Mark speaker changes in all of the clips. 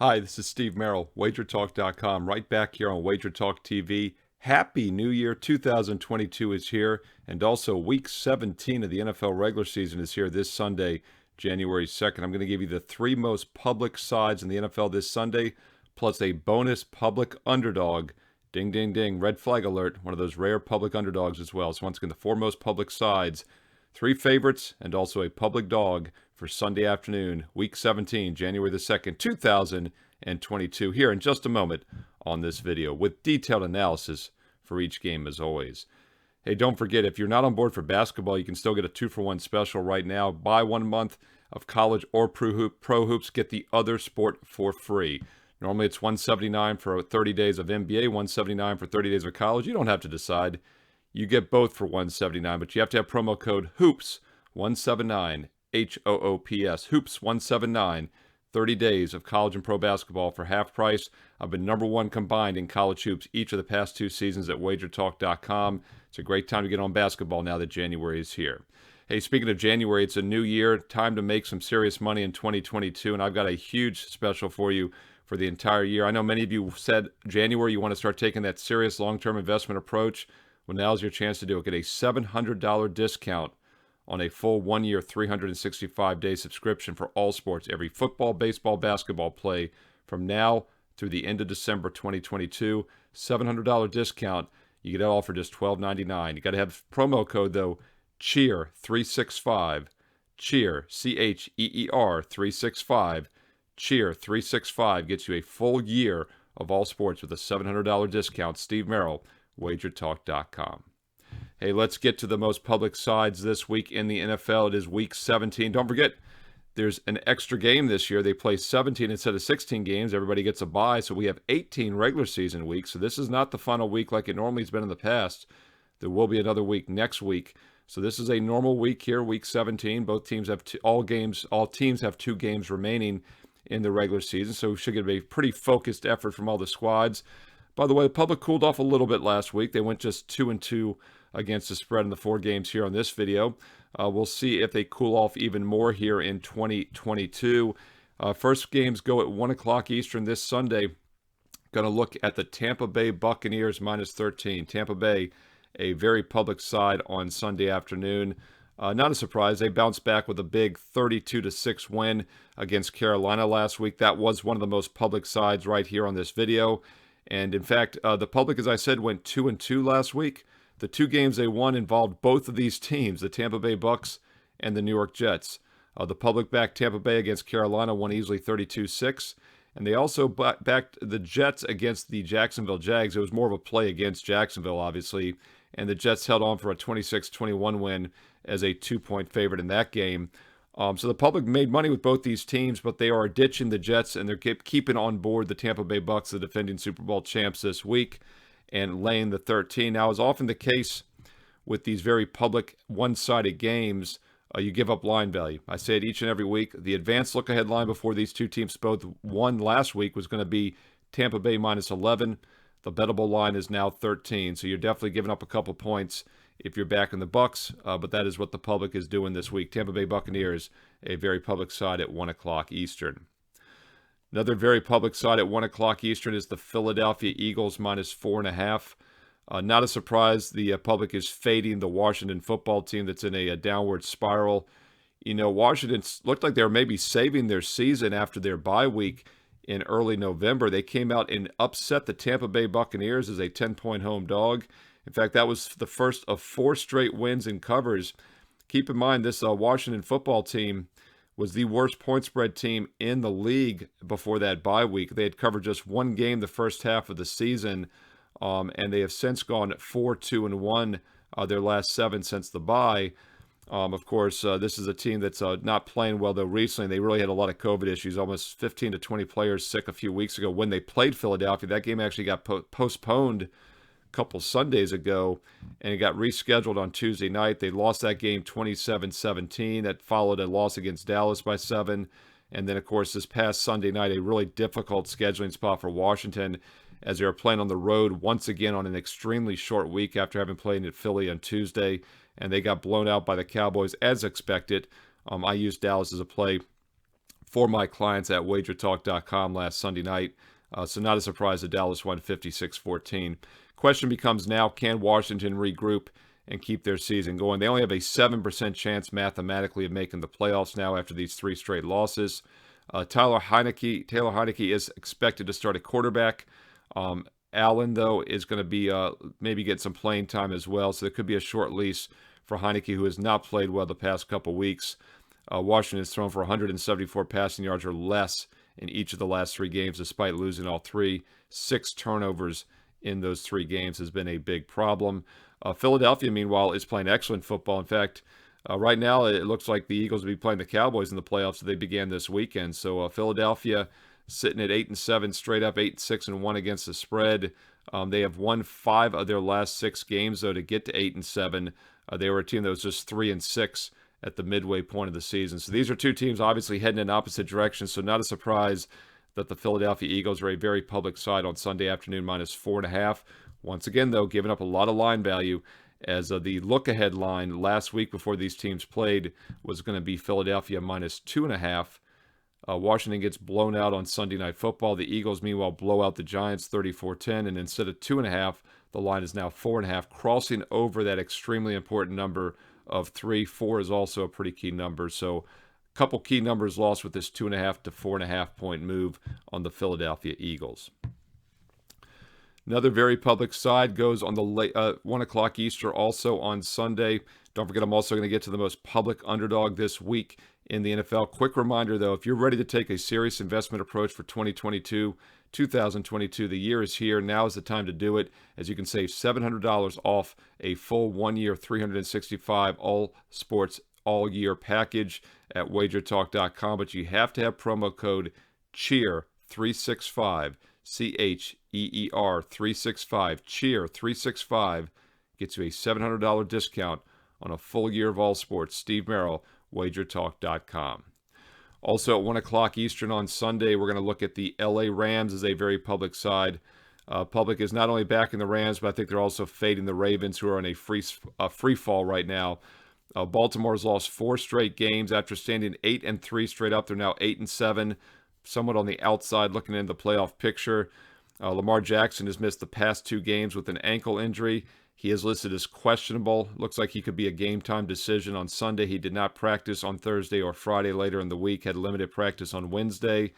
Speaker 1: Hi, this is Steve Merril, WagerTalk.com, right back here on WagerTalk TV. Happy New Year 2022 is here, and also Week 17 of the NFL regular season is here this Sunday, January 2nd. I'm going to give you the three most public sides in the NFL this Sunday, plus a bonus public underdog. Ding, ding, ding, red flag alert, one of those rare public underdogs as well. So once again, the four most public sides, three favorites, and also a public dog for Sunday afternoon, Week 17, January the 2nd, 2022, here in just a moment on this video with detailed analysis for each game as always. Hey, don't forget, if you're not on board for basketball, you can still get a 2-for-1 special right now. Buy 1 month of college or pro hoops, get the other sport for free. Normally it's $179 for 30 days of NBA, $179 for 30 days of college. You don't have to decide. You get both for $179, but you have to have promo code HOOPS179, HOOPS, HOOPS179, 30 days of college and pro basketball for half price. I've been number one combined in college hoops each of the past 2 seasons at WagerTalk.com. It's a great time to get on basketball now that January is here. Hey, speaking of January, it's a new year, time to make some serious money in 2022, and I've got a huge special for you for the entire year. I know many of you said January you want to start taking that serious long-term investment approach. Well, now's your chance to do it. Get a $700 discount on a full 1-year, 365-day subscription for all sports, every football, baseball, basketball play from now through the end of December 2022. $700 discount. You get it all for just $12.99. You got to have promo code, though, CHEER365. CHEER, CHEER 365. CHEER 365 gets you a full year of all sports with a $700 discount. Steve Merril, WagerTalk.com. Hey, let's get to the most public sides this week in the NFL. It is Week 17. Don't forget, there's an extra game this year. They play 17 instead of 16 games. Everybody gets a bye, so we have 18 regular season weeks. So this is not the final week like it normally has been in the past. There will be another week next week. So this is a normal week here, Week 17. Both teams have all teams have 2 games remaining in the regular season, so we should get a pretty focused effort from all the squads. By the way, the public cooled off a little bit last week. They went just 2-2 against the spread in the 4 games here on this video. We'll see if they cool off even more here in 2022. First games go at 1 o'clock Eastern this Sunday. Going to look at the Tampa Bay Buccaneers minus 13. Tampa Bay, a very public side on Sunday afternoon. Not a surprise. They bounced back with a big 32-6 win against Carolina last week. That was one of the most public sides right here on this video. And in fact, the public, as I said, went 2-2 last week. The 2 games they won involved both of these teams, the Tampa Bay Bucks and the New York Jets. The public backed Tampa Bay against Carolina, won easily 32-6. And they also backed the Jets against the Jacksonville Jags. It was more of a play against Jacksonville, obviously. And the Jets held on for a 26-21 win as a 2-point favorite in that game. So the public made money with both these teams, but they are ditching the Jets, and they're keeping on board the Tampa Bay Bucks, the defending Super Bowl champs, this week, and laying the 13. Now, as often the case with these very public, one-sided games, you give up line value. I say it each and every week. The advanced look-ahead line before these two teams both won last week was going to be Tampa Bay minus 11. The bettable line is now 13, so you're definitely giving up a couple points if you're backing the Bucks, but that is what the public is doing this week. Tampa Bay Buccaneers, a very public side at 1 o'clock Eastern. Another very public side at 1 o'clock Eastern is the Philadelphia Eagles minus 4.5. Not a surprise, the public is fading the Washington football team that's in a downward spiral. You know, Washington looked like they were maybe saving their season after their bye week in early November. They came out and upset the Tampa Bay Buccaneers as a 10-point home dog. In fact, that was the first of 4 straight wins and covers. Keep in mind, this Washington football team was the worst point spread team in the league before that bye week. They had covered just 1 game the first half of the season, and they have since gone 4-2-1 their last 7 since the bye. Of course, this is a team that's not playing well, though, recently. They really had a lot of COVID issues, almost 15 to 20 players sick a few weeks ago when they played Philadelphia. That game actually got postponed couple Sundays ago, and it got rescheduled on Tuesday night. They lost that game 27-17. That followed a loss against Dallas by 7. And then, of course, this past Sunday night, a really difficult scheduling spot for Washington as they were playing on the road once again on an extremely short week after having played at Philly on Tuesday. And they got blown out by the Cowboys as expected. I used Dallas as a play for my clients at WagerTalk.com last Sunday night. So not a surprise that Dallas won 56-14. Question becomes now, can Washington regroup and keep their season going? They only have a 7% chance mathematically of making the playoffs now after these 3 straight losses. Taylor Heineke is expected to start at quarterback. Allen, though, is going to be maybe get some playing time as well, so there could be a short lease for Heineke, who has not played well the past couple weeks. Washington has thrown for 174 passing yards or less in each of the last 3 games, despite losing all 3. 6 turnovers in those 3 games has been a big problem. Philadelphia, meanwhile, is playing excellent football. In fact, right now it looks like the Eagles will be playing the Cowboys in the playoffs that they began this weekend. So Philadelphia sitting at 8-7 straight up, 8-6-1 against the spread. They have won 5 of their last 6 games, though, to get to 8-7. They were a team that was just 3-6 at the midway point of the season. So these are 2 teams obviously heading in opposite directions. So not a surprise that the Philadelphia Eagles are a very public side on Sunday afternoon, -4.5. Once again, though, giving up a lot of line value, as the look-ahead line last week before these teams played was going to be Philadelphia -2.5. Washington gets blown out on Sunday Night Football. The Eagles, meanwhile, blow out the Giants 34-10, and instead of 2.5, the line is now 4.5, crossing over that extremely important number of 3. 4 is also a pretty key number. So a couple key numbers lost with this 2.5 to 4.5 point move on the Philadelphia Eagles. Another very public side goes on the late 1 o'clock Eastern also on Sunday. Don't forget, I'm also going to get to the most public underdog this week in the NFL. Quick reminder, though, if you're ready to take a serious investment approach for 2022, the year is here. Now is the time to do it, as you can save $700 off a full 1-year, 365 all sports all year package at WagerTalk.com. But you have to have promo code CHEER365. CHEER 365. Cheer 365 gets you a $700 discount on a full year of all sports. Steve Merril, WagerTalk.com. Also at 1 o'clock Eastern on Sunday, we're going to look at the LA Rams as a very public side. Public is not only backing the Rams, but I think they're also fading the Ravens, who are on a free fall right now. Baltimore's lost 4 straight games after standing 8-3 straight up. They're now 8-7. Somewhat on the outside looking into the playoff picture. Lamar Jackson has missed the past 2 games with an ankle injury. He is listed as questionable. Looks like he could be a game-time decision on Sunday. He did not practice on Thursday or Friday later in the week, had limited practice on Wednesday.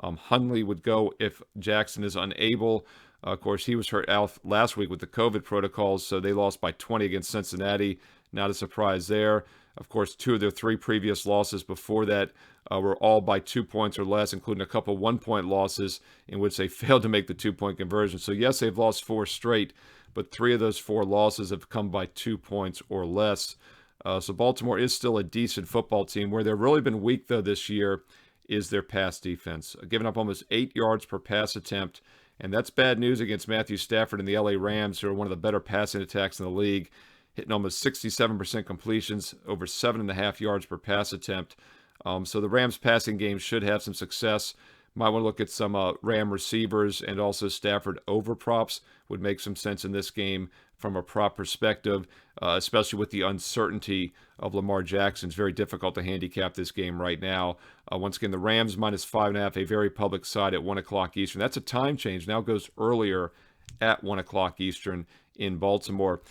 Speaker 1: Hundley would go if Jackson is unable. Of course, he was hurt out last week with the COVID protocols, so they lost by 20 against Cincinnati. Not a surprise there. Of course, 2 of their 3 previous losses before that were all by 2 points or less, including a couple 1-point losses in which they failed to make the 2-point conversion. So yes, they've lost 4 straight, but 3 of those 4 losses have come by 2 points or less. So Baltimore is still a decent football team. Where they've really been weak, though, this year is their pass defense, giving up almost 8 yards per pass attempt. And that's bad news against Matthew Stafford and the LA Rams, who are one of the better passing attacks in the league, hitting almost 67% completions, over 7.5 yards per pass attempt. So the Rams passing game should have some success. Might want to look at some Ram receivers, and also Stafford over props would make some sense in this game from a prop perspective, especially with the uncertainty of Lamar Jackson. It's very difficult to handicap this game right now. Once again, the Rams -5.5, a very public side at 1 o'clock Eastern. That's a time change. Now goes earlier at 1 o'clock Eastern in Baltimore.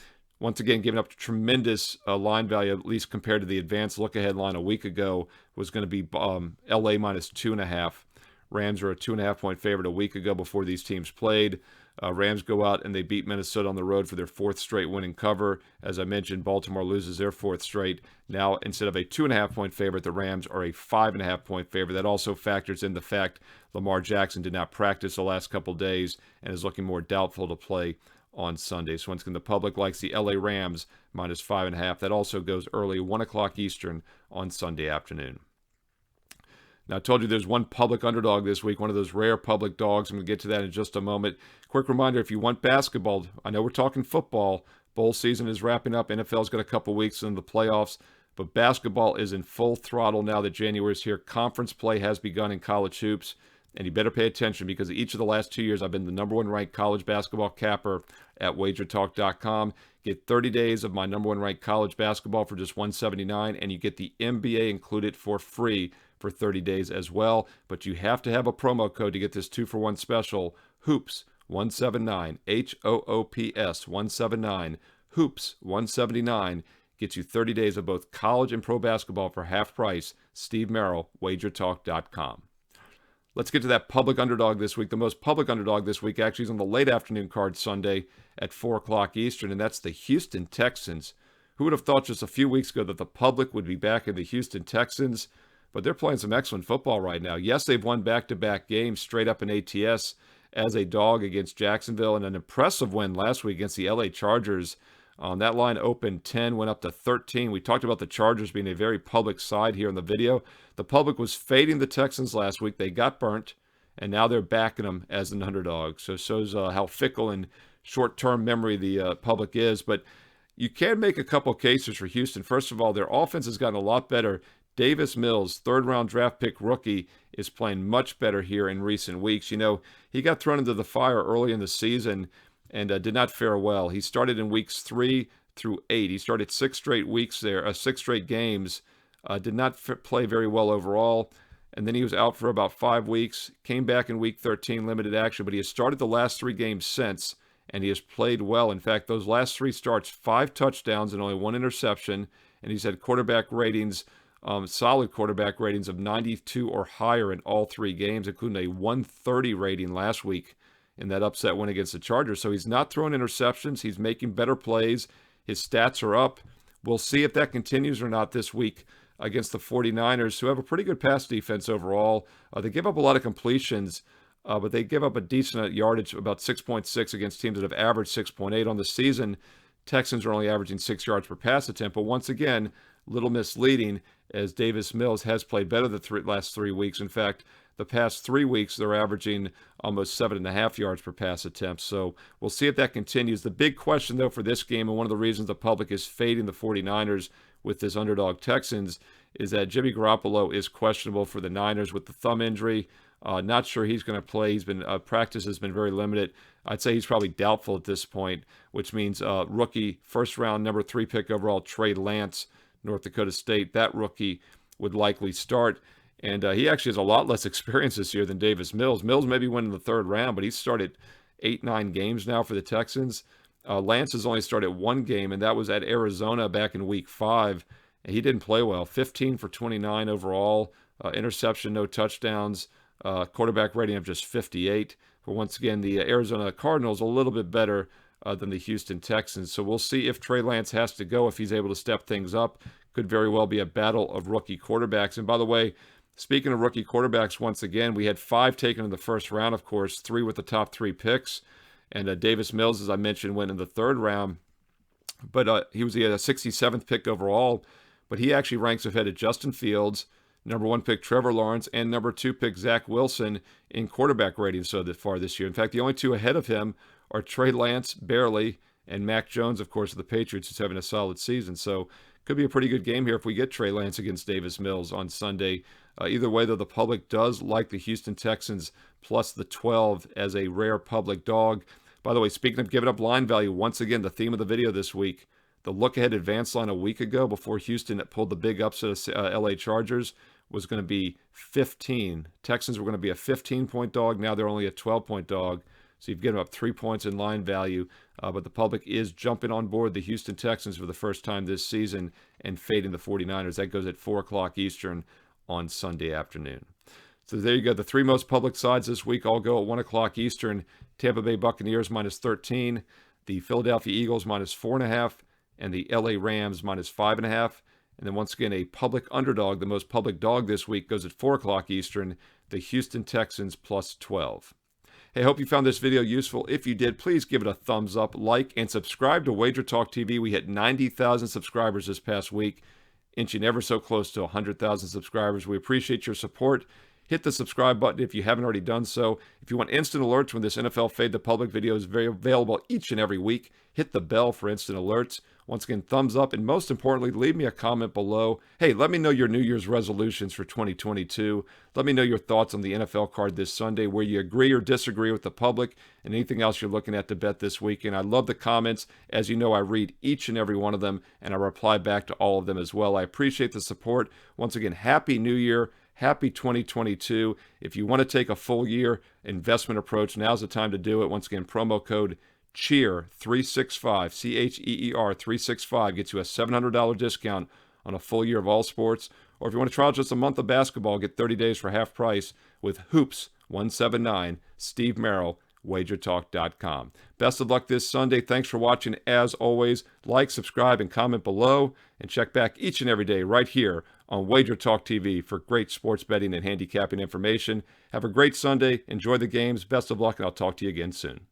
Speaker 1: Once again, giving up tremendous line value, at least compared to the advanced look-ahead line a week ago, was going to be LA -2.5. Rams were a 2.5 point favorite a week ago before these teams played. Rams go out and they beat Minnesota on the road for their 4th straight winning cover. As I mentioned, Baltimore loses their 4th straight. Now, instead of a 2.5 point favorite, the Rams are a 5.5 point favorite. That also factors in the fact Lamar Jackson did not practice the last couple days and is looking more doubtful to play on Sunday. So once again, the public likes the LA Rams -5.5. That also goes early, 1 o'clock Eastern on Sunday afternoon. Now, I told you there's one public underdog this week, one of those rare public dogs. I'm going to get to that in just a moment. Quick reminder, if you want basketball, I know we're talking football. Bowl season is wrapping up. NFL's got a couple weeks in the playoffs, but basketball is in full throttle now that January is here. Conference play has begun in college hoops, and you better pay attention because each of the last 2 years I've been the #1 ranked college basketball capper at WagerTalk.com. Get 30 days of my number one ranked college basketball for just $179, and you get the NBA included for free for 30 days as well. But you have to have a promo code to get this 2-for-1 special, HOOPS179, HOOPS 179, HOOPS 179. Gets you 30 days of both college and pro basketball for half price. Steve Merril, WagerTalk.com. Let's get to that public underdog this week. The most public underdog this week actually is on the late afternoon card Sunday at 4 o'clock Eastern, and that's the Houston Texans. Who would have thought just a few weeks ago that the public would be back in the Houston Texans? But they're playing some excellent football right now. Yes, they've won back-to-back games straight up in ATS as a dog against Jacksonville, and an impressive win last week against the LA Chargers. That line opened 10, went up to 13. We talked about the Chargers being a very public side here in the video. The public was fading the Texans last week. They got burnt, and now they're backing them as an underdog. So it shows how fickle and short-term memory the public is. But you can make a couple cases for Houston. First of all, their offense has gotten a lot better. Davis Mills, third-round draft pick rookie, is playing much better here in recent weeks. You know, he got thrown into the fire early in the season and did not fare well. He started in weeks 3 through 8. He started 6 straight weeks there, 6 straight games. Did not play very well overall. And then he was out for about 5 weeks. Came back in week 13, limited action. But he has started the last 3 games since, and he has played well. In fact, those last 3 starts, 5 touchdowns and only 1 interception. And he's had quarterback ratings, solid quarterback ratings of 92 or higher in all 3 games, including a 130 rating last week in that upset win against the Chargers. So he's not throwing interceptions. He's making better plays. His stats are up. We'll see if that continues or not this week against the 49ers, who have a pretty good pass defense overall. They give up a lot of completions, but they give up a decent yardage, about 6.6 against teams that have averaged 6.8 on the season. Texans are only averaging 6 yards per pass attempt, but once again, little misleading, as Davis Mills has played better the last 3 weeks. In fact, the past 3 weeks, they're averaging almost 7.5 yards per pass attempt. So we'll see if that continues. The big question, though, for this game, and one of the reasons the public is fading the 49ers with this underdog Texans, is that Jimmy Garoppolo is questionable for the Niners with the thumb injury. Not sure he's going to play. He's been practice has been very limited. I'd say he's probably doubtful at this point, which means rookie first-round number 3 pick overall Trey Lance, North Dakota State. That rookie would likely start. And he actually has a lot less experience this year than Davis Mills. Mills maybe went in the 3rd round, but he's started 8-9 games now for the Texans. Lance has only started 1 game, and that was at Arizona back in week 5. And he didn't play well. 15 for 29 overall, interception, no touchdowns, quarterback rating of just 58. But once again, the Arizona Cardinals a little bit better than the Houston Texans. So we'll see if Trey Lance has to go, if he's able to step things up. Could very well be a battle of rookie quarterbacks. And by the way, speaking of rookie quarterbacks, once again, we had 5 taken in the 1st round, of course, 3 with the top 3 picks. And Davis Mills, as I mentioned, went in the 3rd round. But he was the 67th pick overall. But he actually ranks ahead of Justin Fields, number 1 pick Trevor Lawrence, and number 2 pick Zach Wilson in quarterback ratings so far this year. In fact, the only 2 ahead of him are Trey Lance, barely, and Mac Jones, of course, of the Patriots, who's having a solid season. So could be a pretty good game here if we get Trey Lance against Davis Mills on Sunday. Either way, though, the public does like the Houston Texans plus the 12 as a rare public dog. By the way, speaking of giving up line value, once again, the theme of the video this week, the look-ahead advance line a week ago before Houston pulled the big upset of LA Chargers was going to be 15. Texans were going to be a 15-point dog. Now they're only a 12-point dog. So you've given up 3 points in line value. But the public is jumping on board the Houston Texans for the first time this season and fading the 49ers. That goes at 4 o'clock Eastern on Sunday afternoon. So there you go. The 3 most public sides this week all go at 1 o'clock Eastern. Tampa Bay Buccaneers minus 13. The Philadelphia Eagles minus 4.5. And the LA Rams minus 5.5. And then once again, a public underdog, the most public dog this week, goes at 4 o'clock Eastern. The Houston Texans plus 12. Hey, I hope you found this video useful. If you did, please give it a thumbs up, like, and subscribe to WagerTalk TV. We hit 90,000 subscribers this past week, inching ever so close to 100,000 subscribers. We appreciate your support. Hit the subscribe button if you haven't already done so. If you want instant alerts when this NFL Fade the Public video is very available each and every week, hit the bell for instant alerts. Once again, thumbs up, and most importantly, leave me a comment below. Hey, let me know your New Year's resolutions for 2022. Let me know your thoughts on the NFL card this Sunday, where you agree or disagree with the public, and anything else you're looking at to bet this weekend. I love the comments. As you know, I read each and every one of them, and I reply back to all of them as well. I appreciate the support. Once again, Happy New Year. Happy 2022. If you want to take a full year investment approach, now's the time to do it. Once again, promo code CHEER365, CHEER 365 gets you a $700 discount on a full year of all sports. Or if you want to try out just a month of basketball, get 30 days for half price with Hoops 179, Steve Merril, WagerTalk.com. Best of luck this Sunday. Thanks for watching. As always, like, subscribe, and comment below. And check back each and every day right here on WagerTalk TV for great sports betting and handicapping information. Have a great Sunday. Enjoy the games. Best of luck, and I'll talk to you again soon.